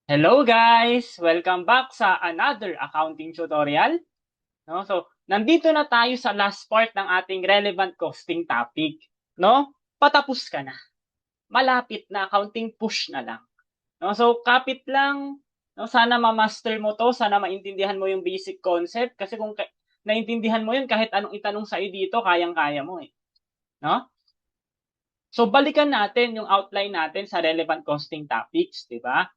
Hello guys! Welcome back sa another accounting tutorial. No? So, nandito na tayo sa last part ng ating relevant costing topic. No? Patapos ka na. Malapit na, accounting push na lang. No? So, kapit lang. No? Sana ma-master mo to, sana maintindihan mo yung basic concept kasi kung naintindihan mo yun, kahit anong itanong sa'yo dito, kayang-kaya mo eh. No? So, balikan natin yung outline natin sa relevant costing topics, di ba?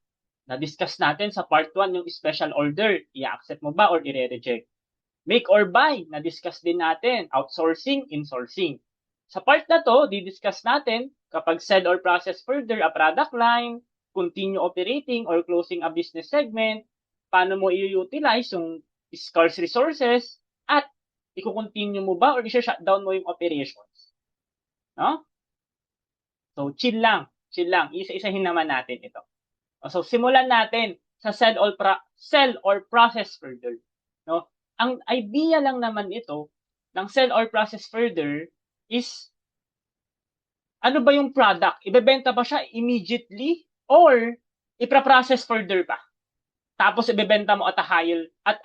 Na-discuss natin sa part 1 yung special order. I-accept mo ba or i-reject? Make or buy. Na-discuss din natin. Outsourcing, insourcing. Sa part na to, di-discuss natin kapag sell or process further a product line, continue operating or closing a business segment, paano mo i-utilize yung scarce resources, at i-continue mo ba or i-shutdown mo yung operations. No? So, chill lang. Chill lang. Isa-isahin naman natin ito. So simulan natin sa sell or process further, no? Ang idea lang naman ito ng sell or process further is ano ba yung product? Ibebenta ba siya immediately or ipra-process further pa? Tapos ibebenta mo at a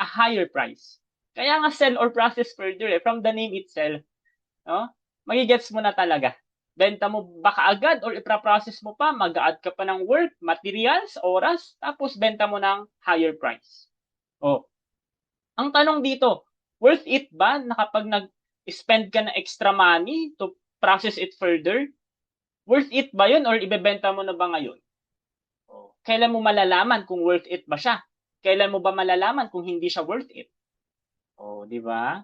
higher price. Kaya nga sell or process further from the name itself, no? Magigets mo na talaga. Benta mo ba kaagad or ipra-process mo pa, mag-add ka pa ng work, materials, oras, tapos benta mo ng higher price. Oh, ang tanong dito, worth it ba na kapag nag-spend ka ng extra money to process it further? Worth it ba yun or ibebenta mo na ba ngayon? Oh, kailan mo malalaman kung worth it ba siya? Kailan mo ba malalaman kung hindi siya worth it? Oh, di ba?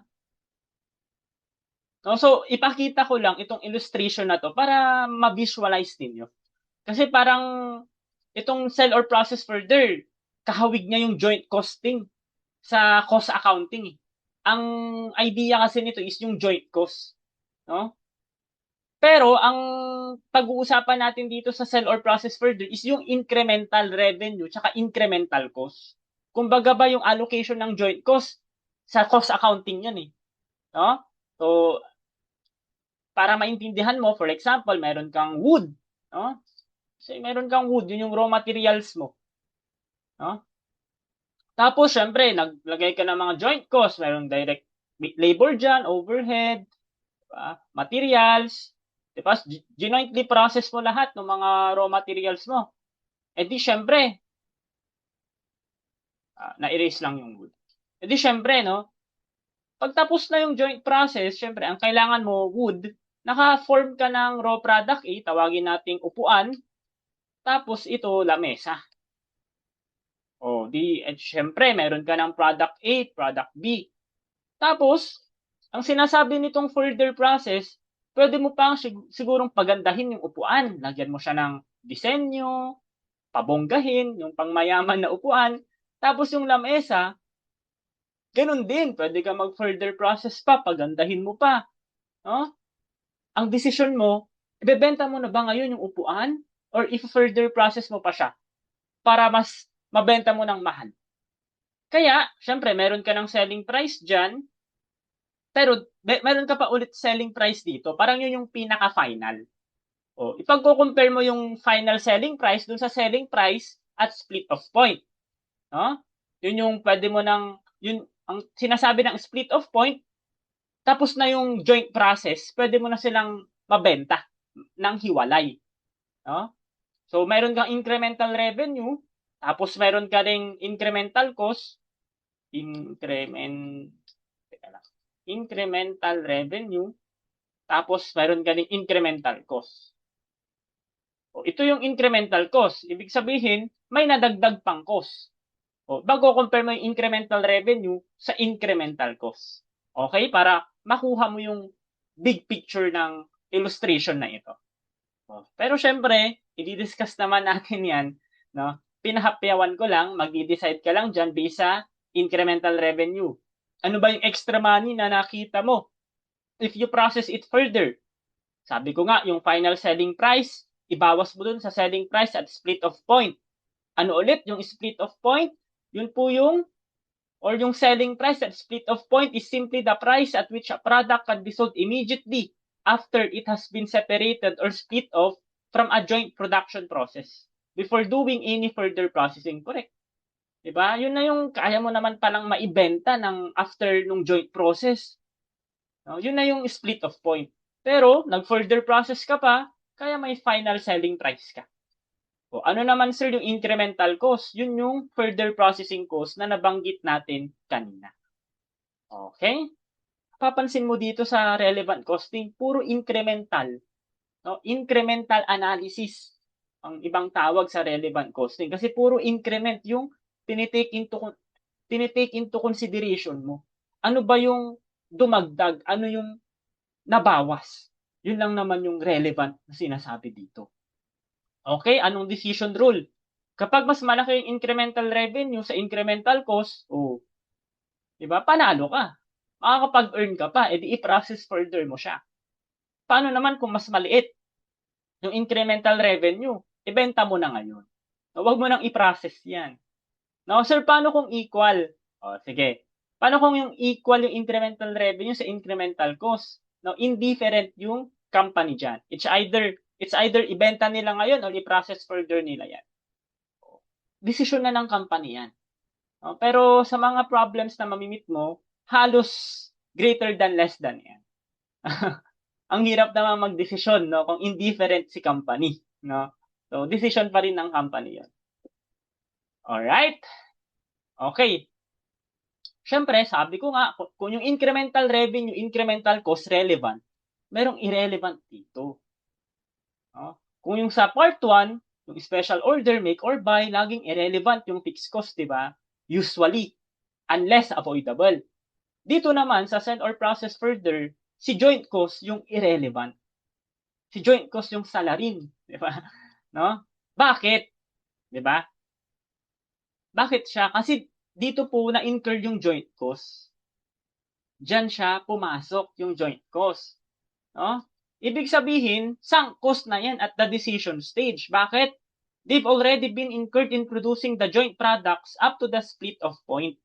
No, so, ipakita ko lang itong illustration na to para ma-visualize ninyo. Kasi parang itong sell or process further, kahawig niya yung joint costing sa cost accounting. Ang idea kasi nito is yung joint cost. No? Pero ang pag-uusapan natin dito sa sell or process further is yung incremental revenue tsaka incremental cost. Kumbaga ba yung allocation ng joint cost sa cost accounting yan eh. No? So, para maintindihan mo, for example, meron kang wood. No? Kasi meron kang wood, yun yung raw materials mo. No? Tapos, syempre, naglagay ka ng mga joint costs. Meron direct labor dyan, overhead, diba? Materials. Diba? Ginointly process mo lahat ng mga raw materials mo. E di, syempre, na-erase lang yung wood. E di, syempre, no? Pagtapos na yung joint process, syempre, ang kailangan mo, wood, naka-form ka ng raw product A, tawagin nating upuan, tapos ito, lamesa. O, di, syempre, meron ka ng product A, product B. Tapos, ang sinasabi nitong further process, pwede mo pang sigurong pagandahin yung upuan. Lagyan mo siya ng disenyo, pabonggahin, yung pangmayaman na upuan. Tapos yung lamesa, ganun din. Pwede ka mag-further process pa, pagandahin mo pa. No? Ang decision mo, ibebenta mo na ba ngayon yung upuan? Or if-further process mo pa siya para mas mabenta mo ng mahal? Kaya, syempre, meron ka ng selling price dyan, pero meron ka pa ulit selling price dito. Parang yun yung pinaka-final. O, ipagko-compare mo yung final selling price dun sa selling price at split of point. No? Yun yung pwede mo nang, yun, ang sinasabi ng split of point, tapos na yung joint process, pwede mo na silang mabenta ng hiwalay. No? So, meron kang incremental revenue, tapos meron ka ring incremental cost, increment, incremental revenue, tapos meron ka ding incremental cost. O, ito yung incremental cost. Ibig sabihin, may nadagdag pang cost. O, bago compare mo yung incremental revenue sa incremental cost. Okay? Para makuha mo yung big picture ng illustration na ito. O, pero syempre, i-discuss naman natin yan. No? Pinahapyawan ko lang, mag-decide ka lang dyan based sa incremental revenue. Ano ba yung extra money na nakita mo if you process it further? Sabi ko nga, yung final selling price, ibawas mo dun sa selling price at split of point. Ano ulit yung split of point? Yun po yung, or yung selling price at split of point is simply the price at which a product can be sold immediately after it has been separated or split off from a joint production process. before doing any further processing. Correct. Diba? Yun na yung kaya mo naman palang maibenta ng after nung joint process. No? Yun na yung split of point. Pero, nag-further process ka pa, kaya may final selling price ka. O, ano naman sir yung incremental cost? Yun yung further processing cost na nabanggit natin kanina. Okay? Papansin mo dito sa relevant costing, puro incremental. No? Incremental analysis ang ibang tawag sa relevant costing. Kasi puro increment yung tinitake into consideration mo. Ano ba yung dumagdag? Ano yung nabawas? Yun lang naman yung relevant na sinasabi dito. Okay, anong decision rule? Kapag mas malaki yung incremental revenue sa incremental cost, di ba, panalo ka. Makakapag-earn ka pa, edi i-process further mo siya. Paano naman kung mas maliit yung incremental revenue? Ibenta mo na ngayon. Huwag mo nang i-process yan. No, sir, paano kung equal? O, sige. Paano kung yung equal yung incremental revenue sa incremental cost? No, indifferent yung company dyan. It's either ibenta nila ngayon or i-process further nila yan. Desisyon na ng company yan. No, pero sa mga problems na mamimit mo, halos greater than less than yan. Ang hirap naman magdesisyon, no, kung indifferent si company, no. So, decision pa rin ng company yan. Alright? Okay. Siyempre, sabi ko nga, kung yung incremental revenue, incremental cost relevant, merong irrelevant dito. No? Kung yung sa part 1, yung special order, make or buy, laging irrelevant yung fixed cost, di ba? Usually, unless avoidable. Dito naman, sa sell or process further, si joint cost yung irrelevant. Si joint cost yung salarin, di ba? No? Bakit? Di ba? Bakit siya? Kasi dito po na-incur yung joint cost. Diyan siya pumasok yung joint cost. No? Ibig sabihin, sunk cost na yan at the decision stage. Bakit? They've already been incurred in producing the joint products up to the split of point.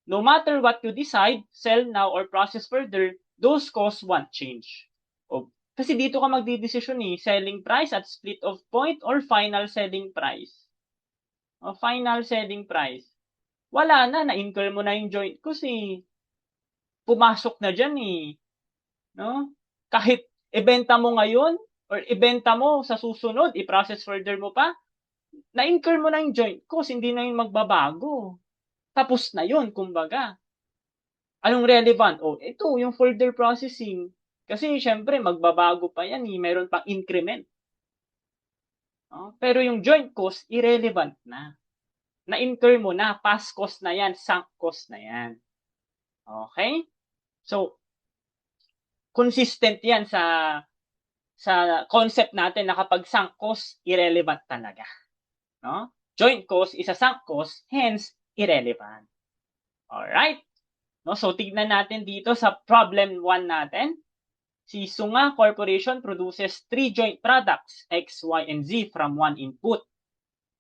No matter what you decide, sell now or process further, those costs won't change. O, kasi dito ka magdidesisyon selling price at split of point or final selling price. O, final selling price. Wala na, na-incur mo na yung joint kasi pumasok na dyan No? Kahit ibenta mo ngayon or ibenta mo sa susunod, i-process further mo pa, na-incur mo na yung joint cost, hindi na yung magbabago. Tapos na yun, kumbaga. Anong relevant? Ito, yung further processing. Kasi, syempre, magbabago pa yan, meron pang increment. Pero yung joint cost, irrelevant na. Na-incur mo na, past cost na yan, sunk cost na yan. Okay? So, consistent yan sa concept natin na kapag sunk cost, irrelevant talaga. No? Joint cost is a sunk cost, hence, irrelevant. Alright? No? So, tignan natin dito sa problem 1 natin. Si Sunga Corporation produces 3 joint products, X, Y, and Z from one input.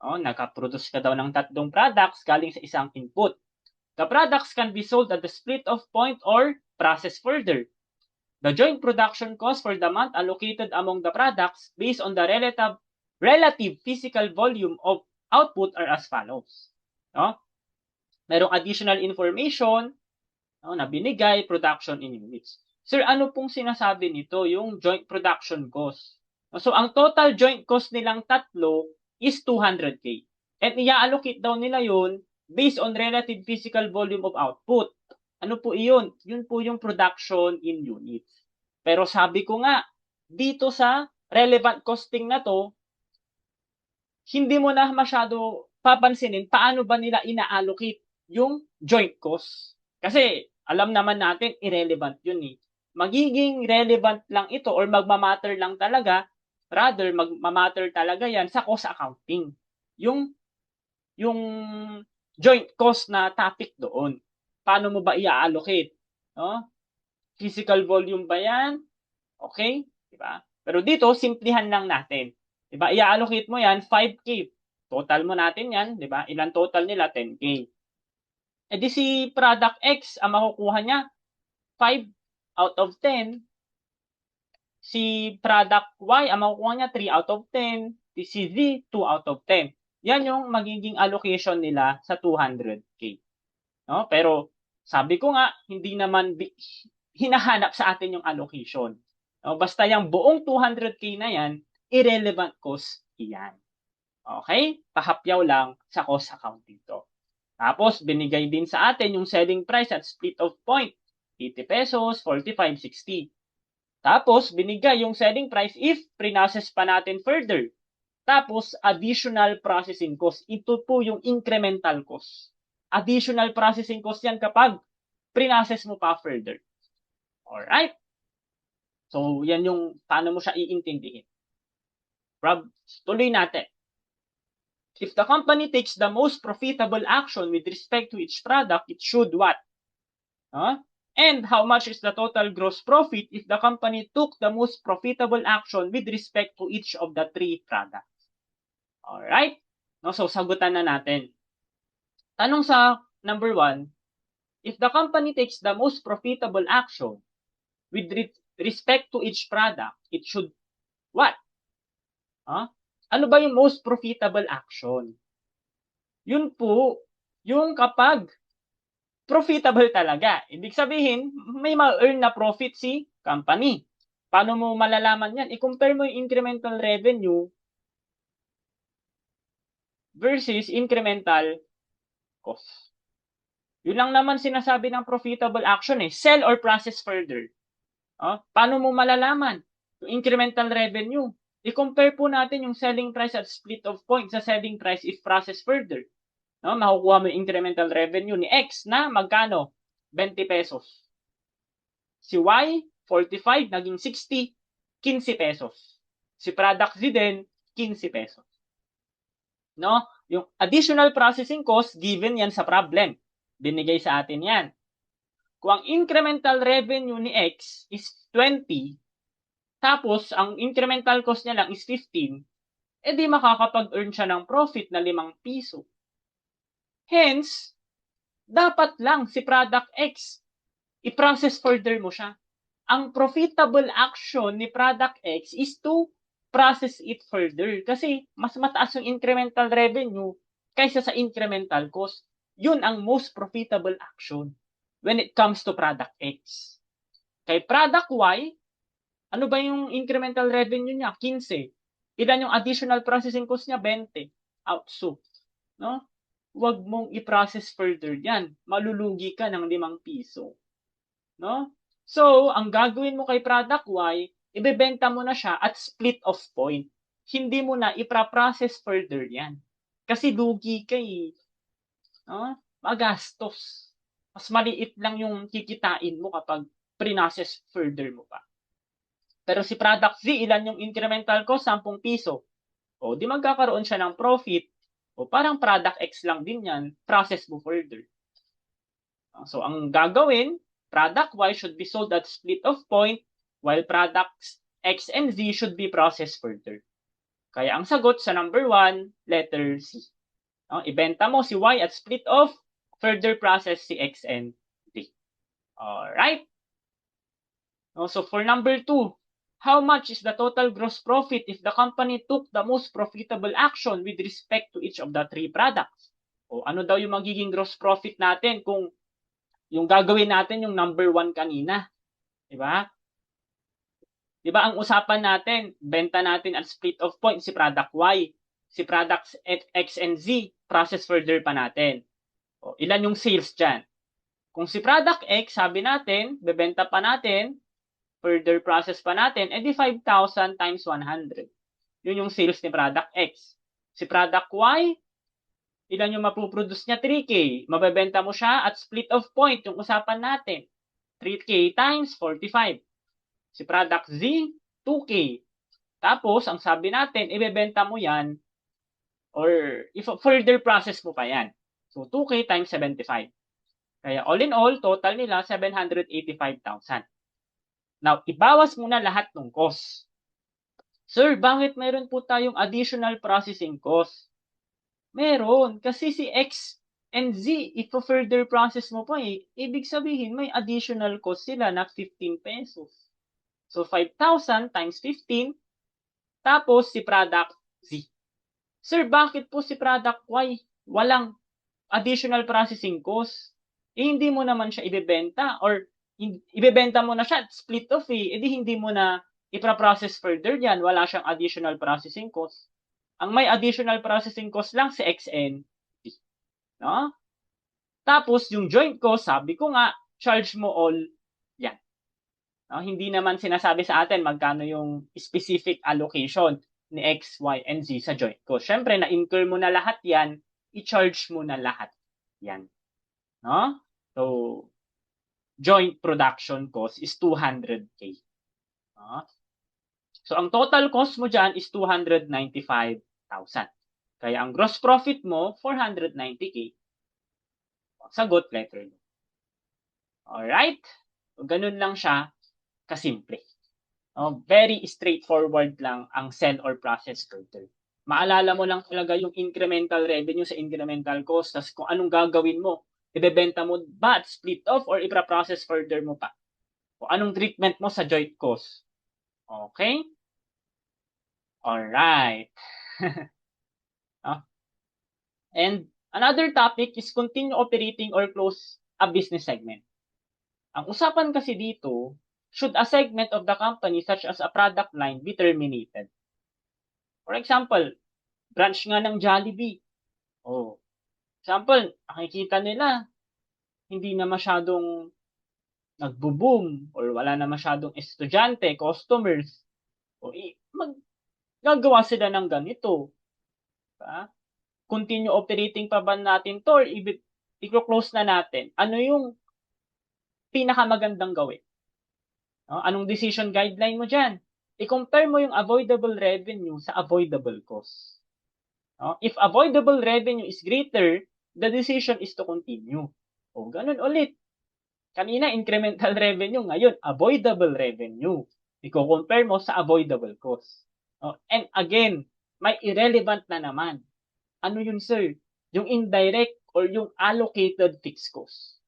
Nakaproduce ka daw ng 3 products galing sa isang input. The products can be sold at the split of point or processed further. The joint production cost for the month allocated among the products based on the relative physical volume of output are as follows. Merong additional information na binigay, production in units. Sir, ano pong sinasabi nito, yung joint production cost? So, ang total joint cost nilang tatlo is 200K. At i-allocate daw nila yun based on relative physical volume of output. Ano po iyon? Yun po yung production in units. Pero sabi ko nga, dito sa relevant costing na to, hindi mo na masyado papansinin paano ba nila ina-allocate yung joint cost. Kasi alam naman natin, irrelevant yun Magiging relevant lang ito or magmamatter lang talaga, rather magmamatter talaga yan sa cost accounting. Yung joint cost na topic doon. Paano mo ba i-allocate? Physical volume ba yan? Okay? Diba? Pero dito, simplihan lang natin. Diba? I-allocate mo yan, 5K. Total mo natin yan, diba? Ilan total nila? 10K. E di si product X, ang makukuha niya, 5 out of 10. Si product Y, ang makukuha niya 3 out of 10. Si Z, 2 out of 10. Yan yung magiging allocation nila sa 200K. No? Pero sabi ko nga, hindi naman hinahanap sa atin yung allocation. No? Basta yung buong 200K na yan, irrelevant cost iyan. Okay? Pahapyaw lang sa cost accounting to. Tapos, binigay din sa atin yung selling price at split of point. 80 pesos, 45, 60. Tapos, binigay yung selling price if pre-process pa natin further. Tapos, additional processing cost. Ito po yung incremental cost. Additional processing cost yan kapag pre-process mo pa further. Alright? So, yan yung paano mo siya iintindihin. Rob, tuloy natin. If the company takes the most profitable action with respect to each product, it should what? And how much is the total gross profit if the company took the most profitable action with respect to each of the 3 products? Alright? No, so, sagutan na natin. Tanong sa number 1, if the company takes the most profitable action with respect to each product, it should what? Ano ba yung most profitable action? Yun po, yung kapag profitable talaga. Ibig sabihin, may ma-earn na profit si company. Paano mo malalaman yan? I-compare mo yung incremental revenue versus incremental cost. Yun lang naman sinasabi ng profitable action eh. Sell or process further. Paano mo malalaman yung incremental revenue? I-compare po natin yung selling price at split of points sa selling price if process further. Makukuha mo yung incremental revenue ni X na magkano? 20 pesos. Si Y, 45, naging 60, 15 pesos. Si product Z din, 15 pesos. No? Yung additional processing cost, given yan sa problem. Binigay sa atin yan. Kung ang incremental revenue ni X is 20, tapos ang incremental cost niya lang is 15, edi makakapag-earn siya ng profit na 5 piso. Hence, dapat lang si product X, i-process further mo siya. Ang profitable action ni product X is to process it further kasi mas mataas yung incremental revenue kaysa sa incremental cost. Yun ang most profitable action when it comes to product X. Kay product Y, ano ba yung incremental revenue niya? 15. Ilan yung additional processing cost niya? 20. Outso. No? Huwag mong i-process further yan. Malulugi ka ng 5 piso. No? So, ang gagawin mo kay product Y, ibebenta mo na siya at split of point. Hindi mo na ipra-process further yan. Kasi lugi ka eh. No? Magastos. Mas maliit lang yung kikitain mo kapag pre-process further mo pa. Pero si product Z, ilan yung incremental cost? 10 piso. O, di magkakaroon siya ng profit. O, parang product X lang din yan. Process mo further. So, ang gagawin, product Y should be sold at split of point, while products X and Z should be processed further. Kaya ang sagot sa number 1, letter C. Ibenta mo si Y at split of, further process si X and Z. Alright? So, for number 2, how much is the total gross profit if the company took the most profitable action with respect to each of the 3 products? O ano daw yung magiging gross profit natin kung yung gagawin natin yung number 1 kanina? Diba? Diba ang usapan natin, benta natin at split of point si product Y. Si products X and Z, process further pa natin. O, ilan yung sales dyan? Kung si product X, sabi natin, bebenta pa natin, further process pa natin, edi 5,000 times 100. Yun yung sales ni product X. Si product Y, ilan yung mapuproduce niya? 3K. Mabebenta mo siya at split of point, yung usapan natin. 3K times 45. Si product Z, 2K. Tapos, ang sabi natin, ibebenta mo yan or if further process mo pa yan. So, 2K times 75. Kaya all in all, total nila 785,000. Now, ibawas muna lahat ng cost. Sir, bakit meron po tayong additional processing cost? Meron. Kasi si X and Z, if further process mo pa ibig sabihin may additional cost sila na 15 pesos. So, 5,000 times 15, tapos si product Z. Sir, bakit po si product Y walang additional processing cost? Hindi mo naman siya ibebenta or ibebenta mo na siya, split off di hindi mo na ipaprocess further yan, wala siyang additional processing cost. Ang may additional processing cost lang si XN. No? Tapos, yung joint cost, sabi ko nga, charge mo all yan. No? Hindi naman sinasabi sa atin magkano yung specific allocation ni X, Y, and Z sa joint cost. Siyempre, na-incur mo na lahat yan, i-charge mo na lahat yan. No? So, joint production cost is 200K. No? So, ang total cost mo dyan is 295,000. Kaya ang gross profit mo, 490K. Sagot, letter U. Alright? So, ganun lang siya kasimple. Very straightforward lang ang sell or process further. Maalala mo lang talaga yung incremental revenue sa incremental cost, tas kung anong gagawin mo. Ibebenta mo ba at split off or ipaprocess further mo pa? O anong treatment mo sa joint cost? Okay? Alright. And another topic is continue operating or close a business segment. Ang usapan kasi dito, should a segment of the company such as a product line be terminated? For example, branch nga ng Jollibee. Example, nakikita nila, hindi na masyadong nagbo-boom or wala na masyadong estudyante, customers. Gagawa sila ng ganito. Diba? Continue operating pa ba natin to or i-close na natin? Ano yung pinakamagandang gawin? Anong decision guideline mo dyan? I-compare mo yung avoidable revenue sa avoidable cost. If avoidable revenue is greater, the decision is to continue. Ganun ulit. Kanina, incremental revenue. Ngayon, avoidable revenue. I-compare mo sa avoidable cost. And again, may irrelevant na naman. Ano yun, sir? Yung indirect or yung allocated fixed cost.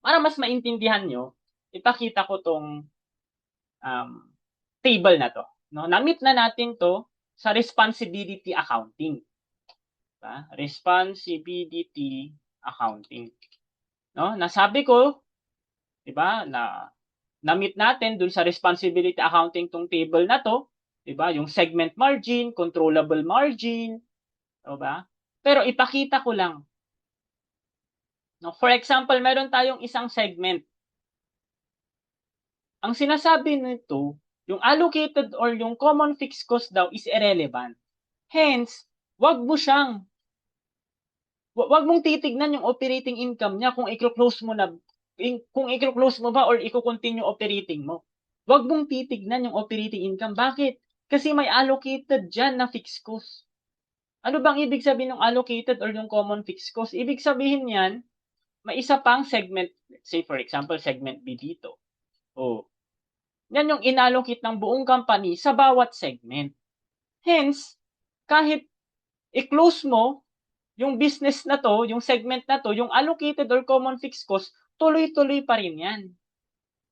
Para mas maintindihan nyo, ipakita ko tong table na to. Na-meet na natin to sa responsibility accounting. Responsibility accounting. Nasabi ko, diba, na-meet natin dun sa responsibility accounting tong table na to, diba, yung segment margin, controllable margin, diba? Pero ipakita ko lang. For example, meron tayong isang segment. Ang sinasabi nito, yung allocated or yung common fixed cost daw is irrelevant. Hence, wag mong titignan yung operating income niya kung i-close mo ba or i-continue operating mo. Wag mong titignan yung operating income. Bakit? Kasi may allocated dyan na fixed cost. Ano bang ibig sabihin ng allocated or yung common fixed cost? Ibig sabihin yan, may isa pang segment, say for example, segment B dito. Yan yung inallocate ng buong company sa bawat segment. Hence, kahit i-close mo yung business na to, yung segment na to, yung allocated or common fixed cost, tuloy-tuloy pa rin yan.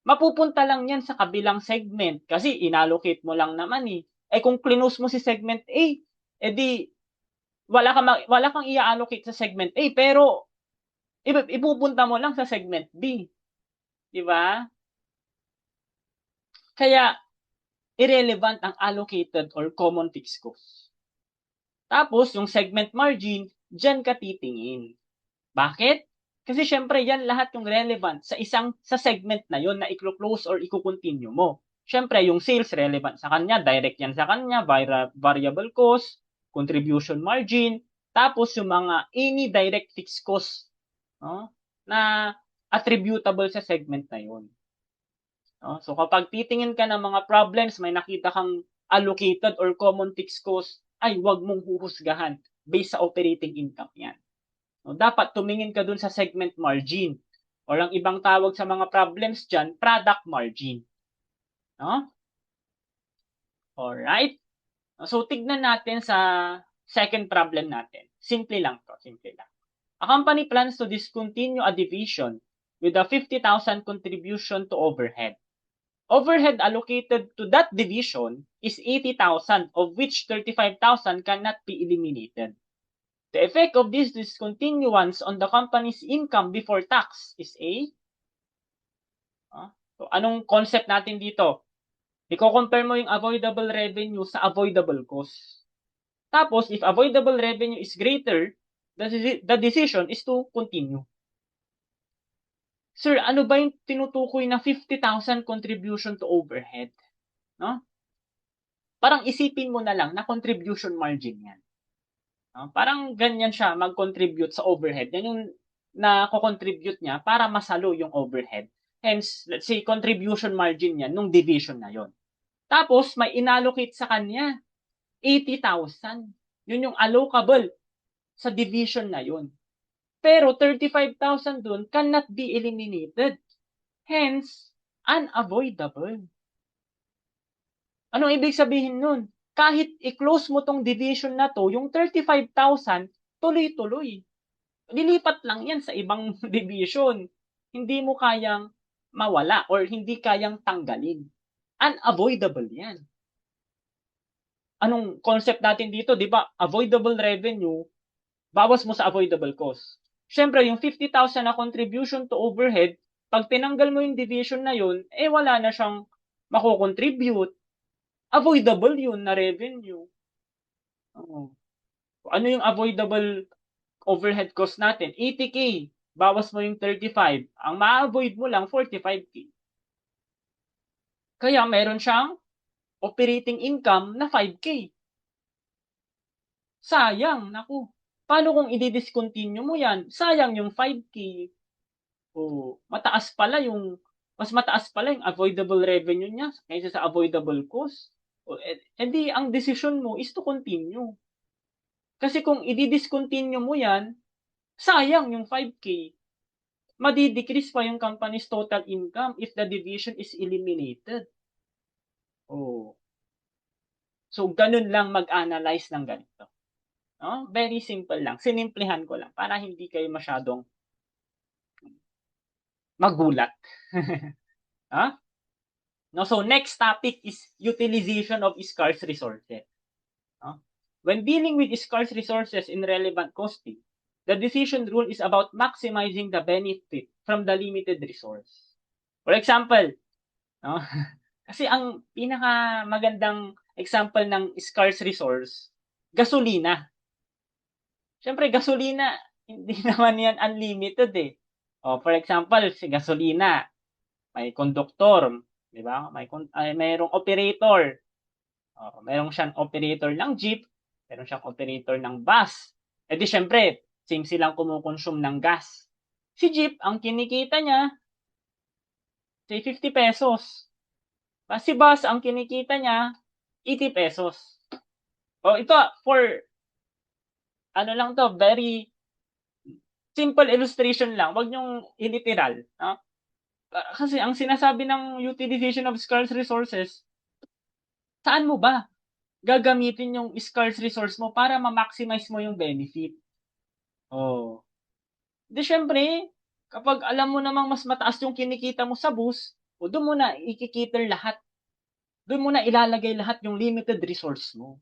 Mapupunta lang yan sa kabilang segment kasi inallocate mo lang naman eh. Kung close mo si segment A, di wala kang i-allocate sa segment A pero ipupunta mo lang sa segment B. Di ba? Kaya irrelevant ang allocated or common fixed cost. Tapos, yung segment margin, dyan ka titingin. Bakit? Kasi syempre, yan lahat yung relevant sa segment na yon na i-close or i-continue mo. Syempre, yung sales relevant sa kanya, direct yan sa kanya, variable cost, contribution margin, tapos yung mga any direct fixed cost na attributable sa segment na yon. So kapag titingin ka ng mga problems, may nakita kang allocated or common fixed cost, ay wag mong huhusgahan based sa operating income yan. Dapat tumingin ka dun sa segment margin or ang ibang tawag sa mga problems dyan, product margin. Alright? So tignan natin sa second problem natin. Simple lang to, simple lang. A company plans to discontinue a division with a 50,000 contribution to overhead. Overhead allocated to that division is 80,000, of which 35,000 cannot be eliminated. The effect of this discontinuance on the company's income before tax is A. So, anong concept natin dito? Iko-compare mo yung avoidable revenue sa avoidable cost. Tapos, if avoidable revenue is greater, the decision is to continue. Sir, ano ba yung tinutukoy na 50,000 contribution to overhead? No? Parang isipin mo na lang na contribution margin yan. No? Parang ganyan siya mag-contribute sa overhead. Yan yung na-contribute niya para masalo yung overhead. Hence, let's say, contribution margin yan nung division na yon. Tapos, may inallocate sa kanya 80,000. Yun yung allocable sa division na yon. Pero 35,000 dun cannot be eliminated. Hence, unavoidable. Anong ibig sabihin nun? Kahit i-close mo tong division na to, yung 35,000, tuloy-tuloy. Lilipat lang yan sa ibang division. Hindi mo kayang mawala or hindi kayang tanggalin. Unavoidable yan. Anong concept natin dito? Di ba? Avoidable revenue, bawas mo sa avoidable cost. Siyempre, yung 50,000 na contribution to overhead, pag tinanggal mo yung division na yun, wala na siyang mako-contribute. Avoidable yun na revenue. Ano yung avoidable overhead cost natin? 80K. Bawas mo yung 35. Ang ma-avoid mo lang, 45K. Kaya meron siyang operating income na 5K. Sayang, naku. Paano kung i-discontinue mo yan? Sayang yung 5K. Mas mataas pala yung avoidable revenue niya kaysa sa avoidable cost. Hindi, ang decision mo is to continue. Kasi kung i-discontinue mo yan, sayang yung 5K. Madi-decrease pa yung company's total income if the division is eliminated. So, ganun lang mag-analyze ng ganito. No? Very simple lang. Sinimplihan ko lang para hindi kayo masyadong magulat. Huh? No, so next topic is utilization of scarce resources. No? When dealing with scarce resources in relevant costing, the decision rule is about maximizing the benefit from the limited resource. For example, no? Kasi ang pinaka magandang example ng scarce resource, gasolina. Siyempre, gasolina, hindi naman yan unlimited eh. For example, si gasolina, may konduktor, di ba? Mayroong operator. Mayroong siyang operator ng jeep, mayroong siyang operator ng bus. Di syempre, same silang kumukonsume ng gas. Si jeep, ang kinikita niya, say 50 pesos. Si bus, ang kinikita niya, 80 pesos. Ito, for lang to, very simple illustration lang. Huwag niyong iliteral. No? Kasi ang sinasabi ng utilization of scarce resources, saan mo ba gagamitin yung scarce resource mo para ma-maximize mo yung benefit? Di syempre, kapag alam mo namang mas mataas yung kinikita mo sa bus, doon mo na ikikiter lahat. Doon mo na ilalagay lahat yung limited resource mo.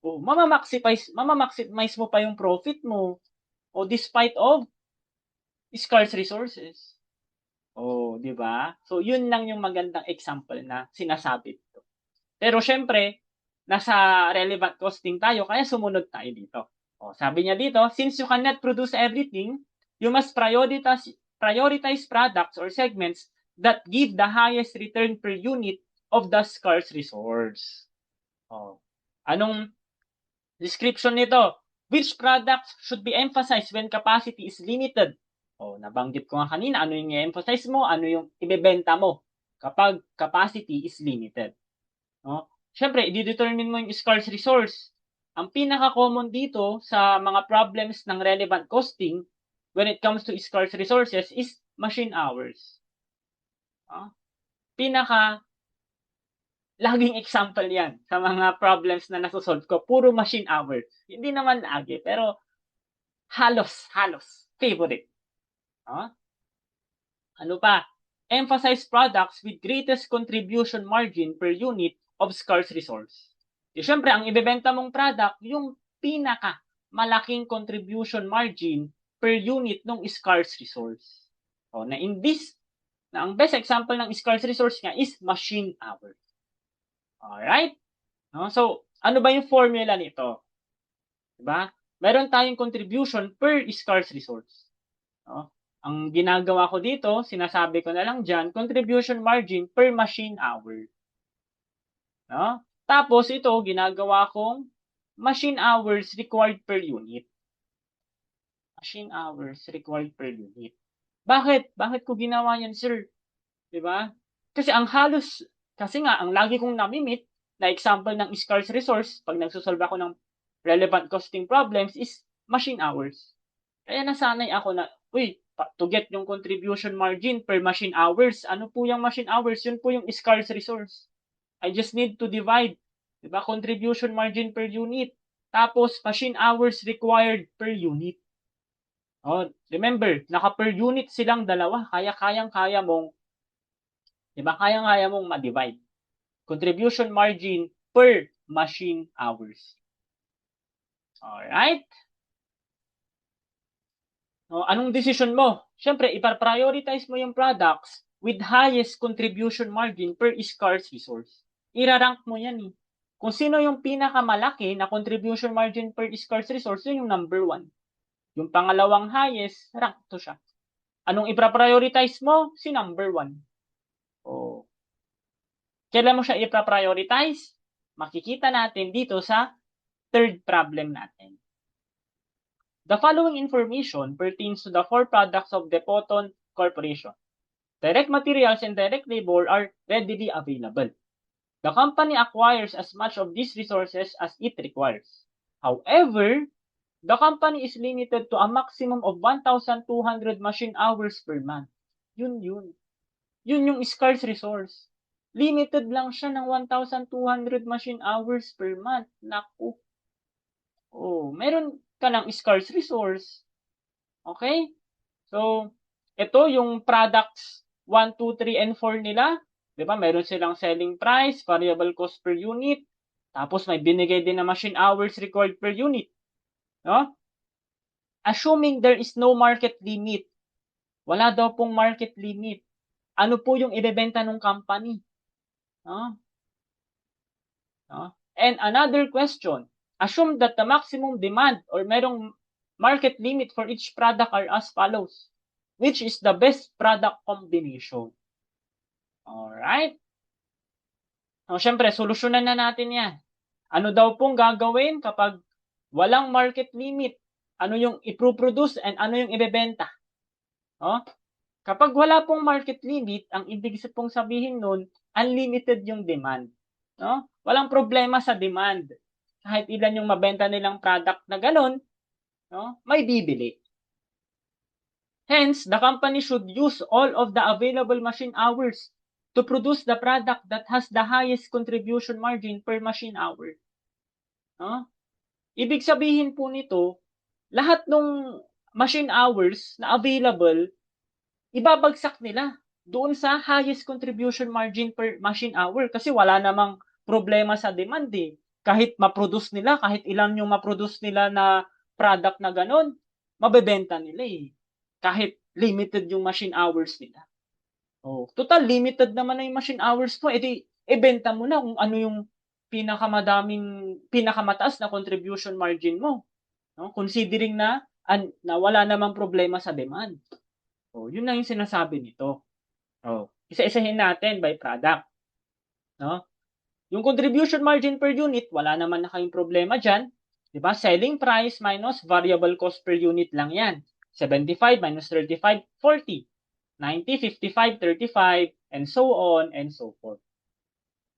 Mamamaximize mo pa yung profit mo despite of scarce resources. Di ba? So, yun lang yung magandang example na sinasabi dito. Pero syempre, nasa relevant costing tayo, kaya sumunod tayo dito. Sabi niya dito, since you cannot produce everything, you must prioritize products or segments that give the highest return per unit of the scarce resource. Anong description nito? Which products should be emphasized when capacity is limited? Nabanggit ko nga kanina, ano yung i-emphasize mo, ano yung ibebenta mo kapag capacity is limited. Siyempre, i-determine mo yung scarce resource. Ang pinaka-common dito sa mga problems ng relevant costing when it comes to scarce resources is machine hours. Laging example yan sa mga problems na nasosolve ko. Puro machine hours. Hindi naman lagi, pero halos favorite. Ano pa? Emphasize products with greatest contribution margin per unit of scarce resource. Siyempre, ang ibebenta mong product, yung pinaka malaking contribution margin per unit ng scarce resource. Na in this, na ang best example ng scarce resource nga is machine hours. Alright? So, ano ba yung formula nito? Diba? Meron tayong contribution per scarce resource. Ang ginagawa ko dito, sinasabi ko na lang dyan, contribution margin per machine hour. Tapos ito, ginagawa kong machine hours required per unit. Machine hours required per unit. Bakit? Bakit ko ginawa yan, sir? Diba? Kasi ang lagi kong namimit na example ng scarce resource pag nagsosolve ako ng relevant costing problems is machine hours. Kaya nasanay ako na, to get yung contribution margin per machine hours, ano po yung machine hours? Yun po yung scarce resource. I just need to divide, diba? Contribution margin per unit. Tapos, machine hours required per unit. Remember, naka per unit silang dalawa. Kaya mong, diba? Kaya mong ma-divide. Contribution margin per machine hours. Alright? Anong decision mo? Siyempre, ipa-prioritize mo yung products with highest contribution margin per scarce resource. Irarank mo yan eh. Kung sino yung pinakamalaki na contribution margin per scarce resource, yun yung number 1. Yung pangalawang highest, rank to siya. Anong ipa-prioritize mo? Si number 1. Kailan mo siya ipa-prioritize? Makikita natin dito sa third problem natin. The following information pertains to the 4 products of Depoton Corporation. Direct materials and direct labor are readily available. The company acquires as much of these resources as it requires. However, the company is limited to a maximum of 1,200 machine hours per month. Yun yung scarce resource. Limited lang siya ng 1,200 machine hours per month. Naku. Meron ka ng scarce resource. Okay? So, ito yung products 1, 2, 3, and 4 nila. Diba? Meron silang selling price, variable cost per unit. Tapos may binigay din na machine hours required per unit. Assuming there is no market limit. Wala daw pong market limit. Ano po yung ibebenta ng company? And another question. Assume that the maximum demand or merong market limit for each product are as follows. Which is the best product combination? Alright? Siyempre, solusyonan na natin yan. Ano daw pong gagawin kapag walang market limit? Ano yung iproproduce and ano yung ibebenta? Kapag wala pong market limit, ang ibig pong sabihin nun, unlimited yung demand. Walang problema sa demand. Kahit ilan yung mabenta nilang product na ganun, may bibili. Hence, the company should use all of the available machine hours to produce the product that has the highest contribution margin per machine hour. Ibig sabihin po nito, lahat ng machine hours na available, ibabagsak nila doon sa highest contribution margin per machine hour kasi wala namang problema sa demand eh. Kahit ma-produce nila, kahit ilan yung ma-produce nila na product na ganun, mabebenta nila eh. Kahit limited yung machine hours nila. Total, limited naman na yung machine hours mo, edi ibenta mo na kung ano yung pinakamataas na contribution margin mo. Considering na wala namang problema sa demand. Yun na yung sinasabi nito. Isa-isahin natin by product. Yung contribution margin per unit, wala naman na kayong problema dyan. Diba? Selling price minus variable cost per unit lang yan. 75 minus 35, 40. 90, 55, 35, and so on and so forth.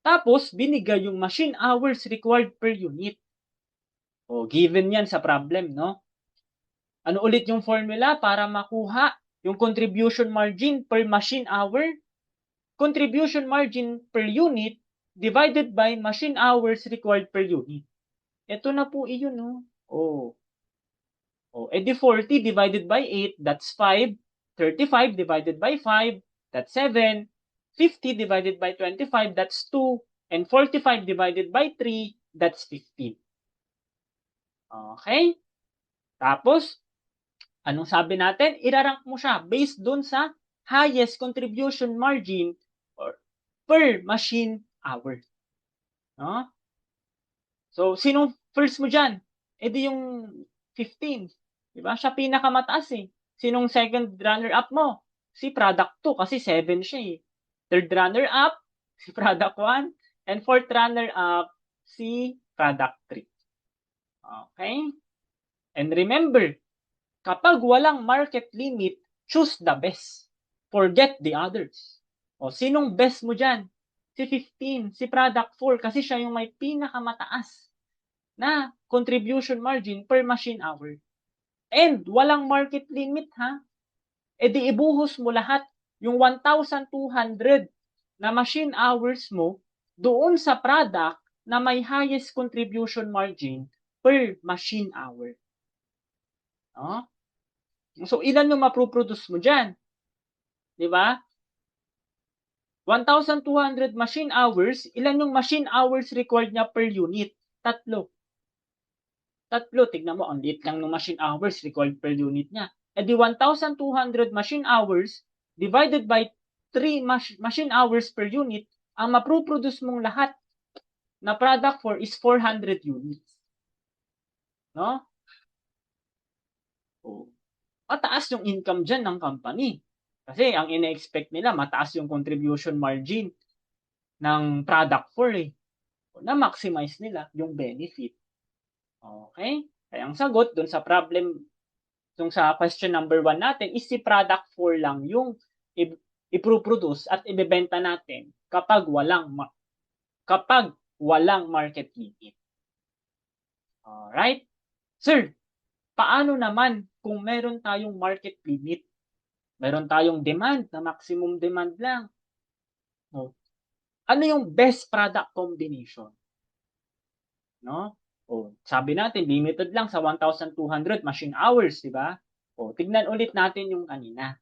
Tapos, binigay yung machine hours required per unit. Given yan sa problem, no? Ano ulit yung formula para makuha yung contribution margin per machine hour? Contribution margin per unit divided by machine hours required per unit. Ito na po iyon, no? Edi 40 divided by 8, that's 5. 35 divided by 5, that's 7. 50 divided by 25, that's 2. And 45 divided by 3, that's 15. Okay? Tapos, anong sabi natin? Irarank mo siya based dun sa highest contribution margin or per machine hour. No? So, sinong first mo dyan? E di yung 15. Diba? Siya pinakamataas eh. Sinong second runner-up mo? Si product 2 kasi 7 siya eh. Third runner-up, si product 1. And fourth runner-up, si product 3. Okay? And remember, kapag walang market limit, choose the best. Forget the others. O, sinong best mo dyan? Si 15, si product 4 kasi siya yung may pinakamataas na contribution margin per machine hour. And walang market limit ha. E di ibuhos mo lahat yung 1,200 na machine hours mo doon sa product na may highest contribution margin per machine hour. No? So, ilan yung maproproduce mo dyan? Di ba? 1,200 machine hours, ilan yung machine hours required niya per unit? 3. Tignan mo, ang liit lang ng machine hours required per unit niya. E di 1,200 machine hours divided by 3 machine hours per unit, ang maproproduce mong lahat na product for is 400 units. No? Oh. Mataas yung income dyan ng company. Kasi ang ina-expect nila, mataas yung contribution margin ng product 4 eh. Na-maximize nila yung benefit. Okay? Kaya ang sagot dun sa problem, dun sa question number 1 natin, is si product 4 lang yung iproproduce at ibebenta natin kapag walang market limit. Alright? Sir, paano naman kung meron tayong market limit? Meron tayong demand na maximum demand lang. Ano yung best product combination? No? Sabi natin, limited lang sa 1,200 machine hours, di ba? Tignan ulit natin yung kanina.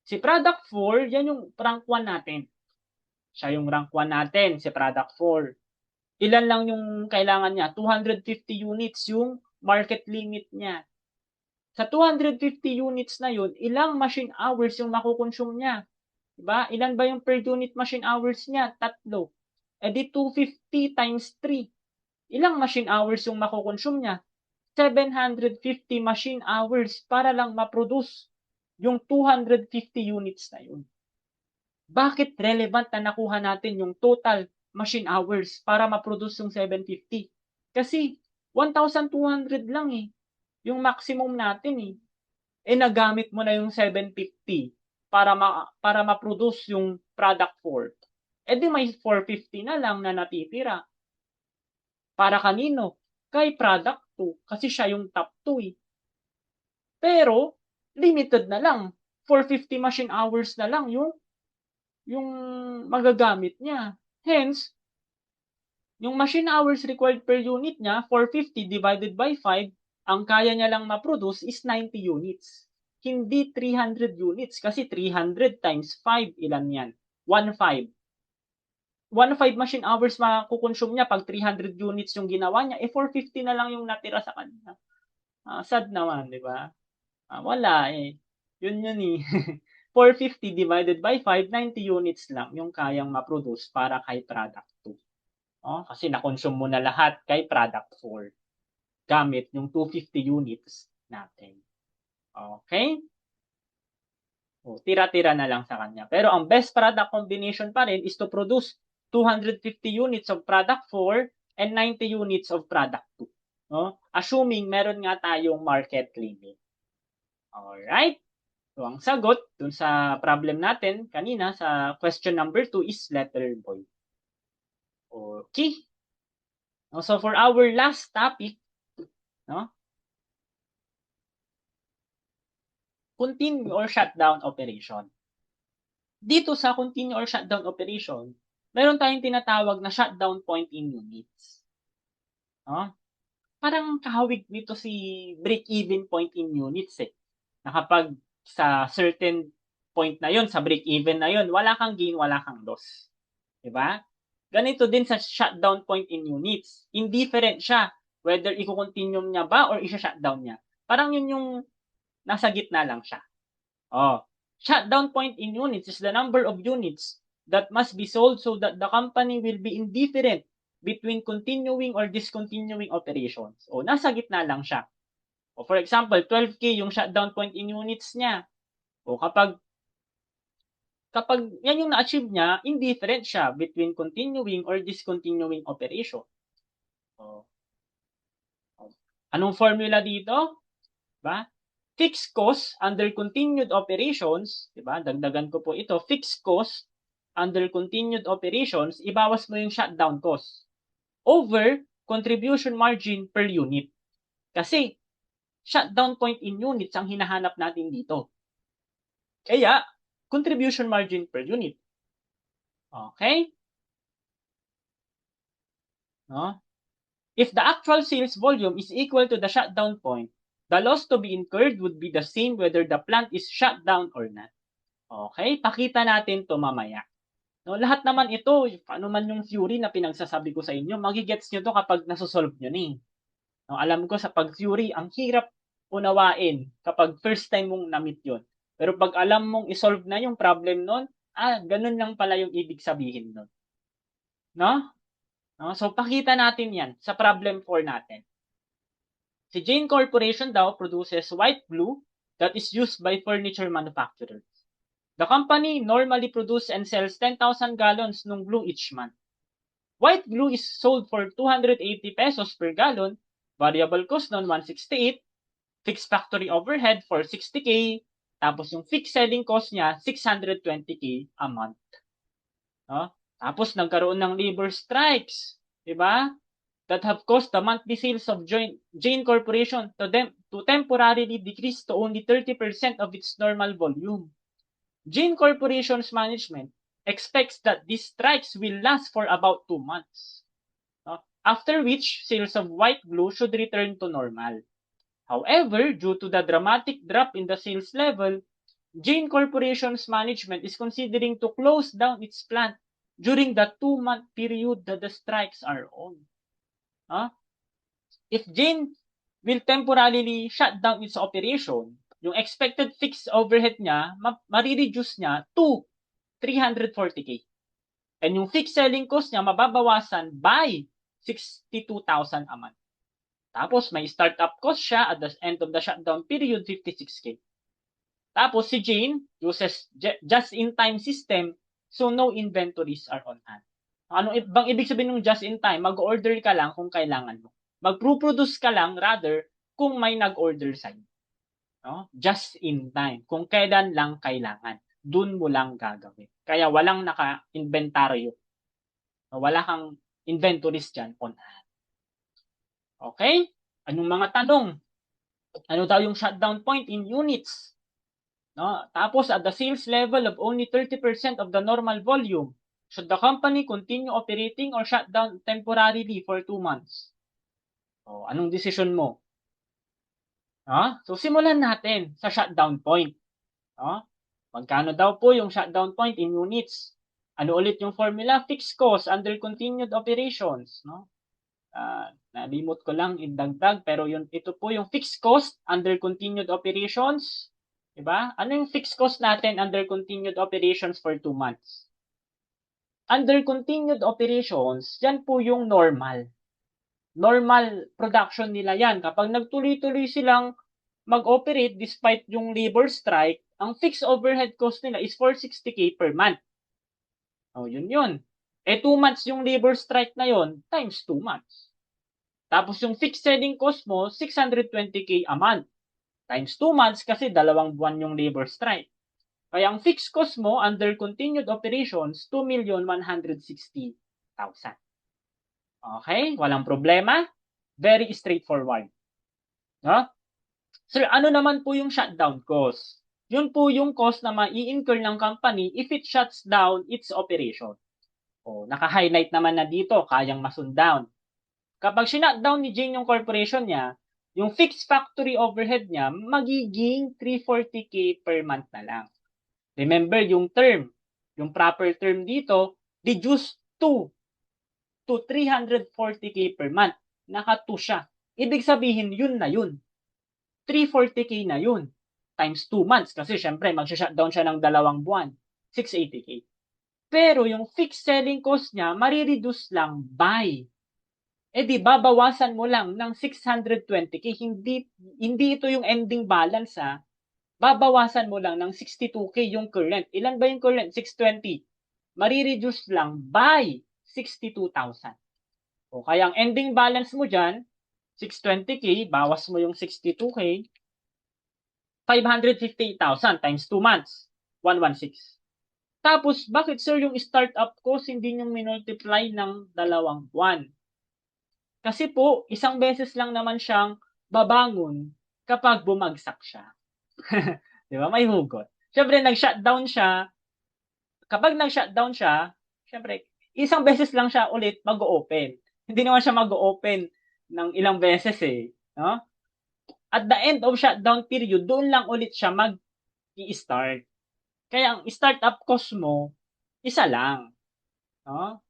Si product 4, yan yung rank 1 natin. Siya yung rank 1 natin, si product 4. Ilan lang yung kailangan niya? 250 units yung market limit niya. Sa 250 units na yun, ilang machine hours yung makukonsume niya? Diba? Ilan ba yung per unit machine hours niya? 3. E di 250 times 3. Ilang machine hours yung makukonsume niya? 750 machine hours para lang ma-produce yung 250 units na yun. Bakit relevant na nakuha natin yung total machine hours para ma-produce yung 750? Kasi 1,200 lang eh. Yung maximum natin eh. Nagamit mo na yung 750 para ma-produce yung product 4. Di may 450 na lang na natitira. Para kanino? Kay product 2 kasi siya yung top 2 eh. Pero limited na lang. 450 machine hours na lang yung magagamit niya. Hence, yung machine hours required per unit niya, 450 divided by 5, ang kaya niya lang ma-produce is 90 units. Hindi 300 units kasi 300 times 5, ilan yan? 1.5. 1.5 machine hours makukonsume niya pag 300 units yung ginawa niya, 450 na lang yung natira sa kanya. Sad naman, di ba? Wala eh. Yun eh. 450 divided by 5, 90 units lang yung kayang ma-produce para kay product 2. Kasi na-consume mo na lahat kay product 4 gamit yung 250 units natin. Okay? Tira-tira na lang sa kanya. Pero ang best product combination pa rin is to produce 250 units of product 4 and 90 units of product 2. Assuming meron nga tayong market limit. Alright? So, ang sagot dun sa problem natin kanina sa question number 2 is letter boy. Okay. So, for our last topic, continue or shutdown operation. Dito sa continue or shutdown operation, meron tayong tinatawag na shutdown point in units. Parang kahawig nito si break-even point in units eh. Na kapag sa certain point na yon, sa break-even na yon, wala kang gain, wala kang loss. Diba? Ganito din sa shutdown point in units. Indifferent siya whether i-continue niya ba or i-shutdown niya. Parang yun yung nasa gitna lang siya. Oh. Shutdown point in units is the number of units that must be sold so that the company will be indifferent between continuing or discontinuing operations. O, nasa gitna lang siya. O, for example, 12K yung shutdown point in units niya. O, kapag yan yung na-achieve niya, indifferent siya between continuing or discontinuing operation. O, anong formula dito? Diba? Fixed cost under continued operations, diba? Dagdagan ko po ito, fixed cost under continued operations, ibawas mo yung shutdown cost over contribution margin per unit. Kasi shutdown point in units ang hinahanap natin dito. Kaya contribution margin per unit. Okay? No? If the actual sales volume is equal to the shutdown point, the loss to be incurred would be the same whether the plant is shut down or not. Okay? Pakita natin to mamaya. No, lahat naman ito, paano man yung theory na pinagsasabi ko sa inyo, magigets nyo to kapag nasosolve nyo ni. No, alam ko sa pag-theory, ang hirap unawain kapag first time mong na-meet yun. Pero pag alam mong isolve na yung problem nun, ganun lang pala yung ibig sabihin nun. No? No? So, pakita natin yan sa problem 4 natin. Si Jane Corporation daw produces white glue that is used by furniture manufacturers. The company normally produces and sells 10,000 gallons ng glue each month. White glue is sold for 280 pesos per gallon, variable cost nun 168, fixed factory overhead for 60K, tapos yung fixed selling cost niya 620K a month. No? Tapos nagkaroon ng labor strikes, 'di ba? That have caused the monthly sales of Jane Corporation to temporarily decrease to only 30% of its normal volume. Jane Corporation's management expects that these strikes will last for about 2 months. After which, sales of white glue should return to normal. However, due to the dramatic drop in the sales level, Jane Corporation's management is considering to close down its plant during the 2-month period that the strikes are on. If Jane will temporarily shut down its operation, yung expected fixed overhead niya, marireduce niya to 340K. And yung fixed selling cost niya, mababawasan by 62,000 a month. Tapos, may startup cost siya at the end of the shutdown period, 56K. Tapos, si Jane uses just-in-time system, so no inventories are on hand. Ano bang ibig sabihin ng just-in-time? Mag-order ka lang kung kailangan mo. Mag-produce ka lang, rather, kung may nag-order sa'yo. No? Just-in-time. Kung kailan lang kailangan. Dun mo lang gagawin. Kaya walang naka-inventaryo. Wala kang inventories dyan on hand. Okay? Anong mga tanong? Ano daw yung shutdown point in units? No? Tapos, at the sales level of only 30% of the normal volume, should the company continue operating or shut down temporarily for 2 months? Anong decision mo? So, simulan natin sa shutdown point. Magkano daw po yung shutdown point in units? Ano ulit yung formula? Fixed cost under continued operations. Nalimot ko lang idagdag, pero ito po yung fixed cost under continued operations. Diba? Ano yung fixed cost natin under continued operations for 2 months? Under continued operations, yan po yung normal. Normal production nila yan. Kapag nagtuloy-tuloy silang mag-operate despite yung labor strike, ang fixed overhead cost nila is 460K per month. Yun. 2 months yung labor strike na yon times 2 months. Tapos yung fixed selling cost mo, 620K a month. Times 2 months kasi 2 buwan yung labor strike. Kaya ang fixed cost mo under continued operations, 2,160,000. Okay? Walang problema. Very straightforward. No? Sir, ano naman po yung shutdown cost? Yun po yung cost na mai-incur ng company if it shuts down its operation. Naka-highlight naman na dito, kayang masundown. Kapag shutdown ni Jane yung corporation niya, yung fixed factory overhead niya magiging 340K per month na lang. Remember yung term, yung proper term dito, reduce to 340K per month. Naka 2 siya. Ibig sabihin, yun na yun. 340K na yun. Times 2 months. Kasi syempre, mag-shutdown siya ng 2 buwan. 680K. Pero yung fixed selling cost niya, marireduce lang by. Di babawasan mo lang ng 620K. Hindi ito yung ending balance ha. Babawasan mo lang ng 62K yung current. Ilan ba yung current? 620. Marireduce lang by 62,000. O kaya ang ending balance mo dyan, 620K, bawas mo yung 62K, 558,000 times 2 months, 116. Tapos, bakit sir yung startup cost hindi nyo minultiply ng 2 buwan? Kasi po, isang beses lang naman siyang babangon kapag bumagsak siya. Di ba? May hugot. Siyempre, nag-shutdown siya. Kapag nag-shutdown siya, siyempre, isang beses lang siya ulit mag-open. Hindi naman siya mag-open ng ilang beses eh. No? At the end of shutdown period, doon lang ulit siya mag-i-start. Kaya ang startup cost mo, isa lang. No?